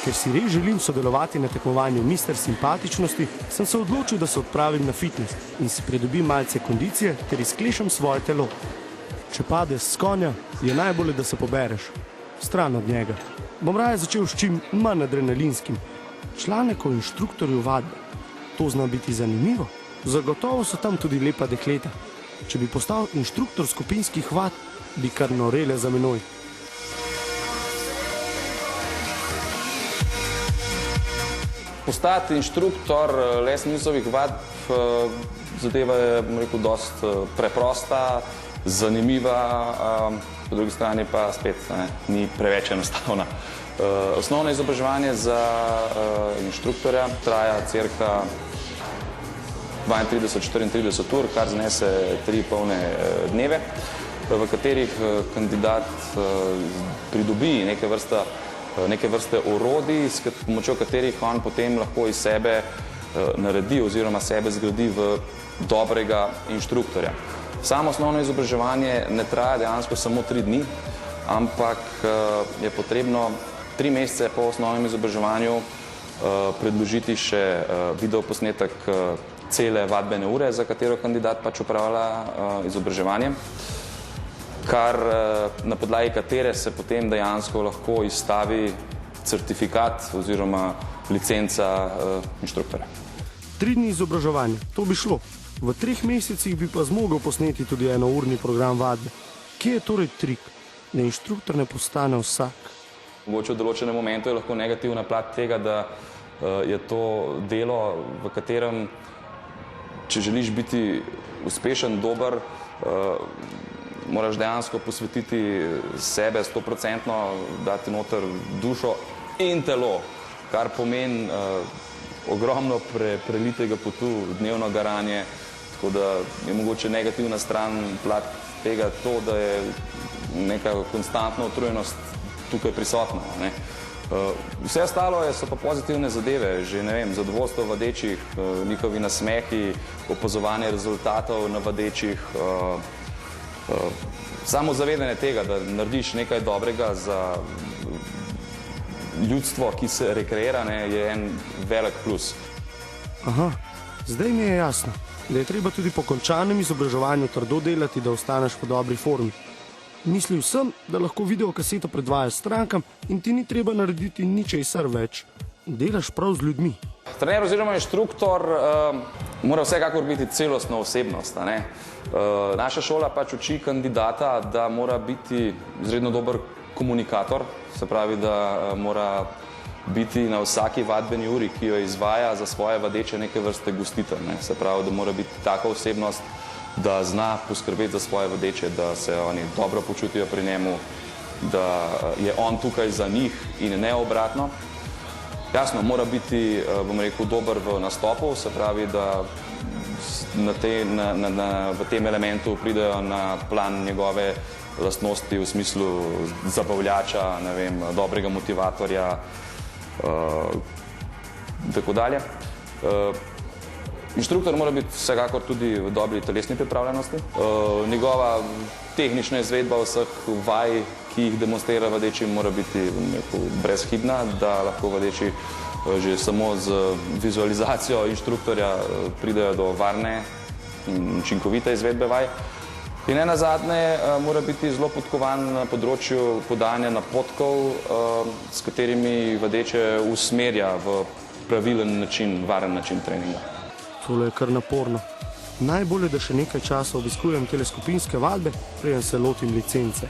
Ker si res želim sodelovati na tekmovanju Mister Simpatičnosti, sem se odločil, da se odpravim na fitness in si pridobim malce kondicije ter izklešam svoje telo. Če padeš s konja, je najbolje, da se pobereš. Stran od njega. Bom raje začel s čim manj adrenalinskim. Članek o inštruktorju vadbe. To zna biti zanimivo. Zagotovo so tam tudi lepa dekleta. Če bi postal inštruktor skupinskih vad, bi kar norele za menoj. Postati inštruktor Les Newsovih vadb zadeva je, bom rekel, dosti preprosta, zanimiva, po drugi strani pa spet ni preveč enostavna. Osnovno izobraževanje za inštruktorja traja cirka 32-34 ur, kar znese 3 polne dneve, v katerih kandidat pridobi neke vrste orodij, s pomočjo katerih on potem lahko iz sebe naredi oziroma sebe zgradi v dobrega inštruktorja. Samo osnovno izobraževanje ne traja dejansko samo 3 dni, ampak je potrebno 3 mesece po osnovnem izobraževanju predložiti še videoposnetek cele vadbene ure, za katero kandidat pač opravlja izobraževanje, na podlagi katere se potem dejansko lahko izstavi certifikat oziroma licenca inštruktorja. 3 dni izobraževanja, to bi šlo. V 3 mesecih bi pa zmogel posneti tudi enourni program vadbe. Kje je torej trik, da inštruktor ne postane vsak? Mogoče v določenem momentu je lahko negativna plat tega, da je to delo, v katerem, če želiš biti uspešen, dober, moraš dejansko posvetiti sebe 100%, dati noter dušo in telo, kar pomeni ogromno prelitega potu, dnevno garanje, tako da je mogoče negativna stran plat tega to, da je neka konstantna utrujenost tukaj prisotna. Vse ostalo so pa pozitivne zadeve, že ne vem, zadovoljstvo vadečih, njihovi nasmehi, opazovanje rezultatov na vadečih, samo zavedanje tega, da narediš nekaj dobrega za ljudstvo, ki se rekreira, je en velik plus. Aha, zdaj mi je jasno, da je treba tudi po končanem izobraževanju trdo delati, da ostaneš v dobri formi. Mislil sem, da lahko videokaseto predvajaš strankam in ti ni treba narediti ničesar več. Delaš prav z ljudmi. Trener oziroma inštruktor mora vsekakor biti celostna osebnost. Naša šola pač uči kandidata, da mora biti izredno dober komunikator, se pravi, da mora biti na vsaki vadbeni uri, ki jo izvaja za svoje vadeče, neke vrste gostitelj. Se pravi, da mora biti taka osebnost, da zna poskrbeti za svoje vadeče, da se oni dobro počutijo pri njemu, da je on tukaj za njih in ne obratno. Jasno, mora biti, bom rekel, dober v nastopu, se pravi, da v tem elementu pridejo na plan njegove lastnosti v smislu zabavljača, ne vem, dobrega motivatorja, tako dalje. Inštruktor mora biti vsekakor tudi v dobri telesni pripravljenosti. Njegova tehnična izvedba vseh vaj, ki jih demonstrira vadeči, mora biti brezhibna, da lahko vadeči že samo z vizualizacijo inštruktorja pridejo do varne in učinkovite izvedbe vaj. In nenazadnje mora biti zelo podkovan na področju podajanja napotkov, s katerimi vadeče usmerja v pravilen način, varen način treninga. Tole je kar naporno. Najbolje, da še nekaj časa obiskujem teleskopinske vadbe, preden se lotim licence.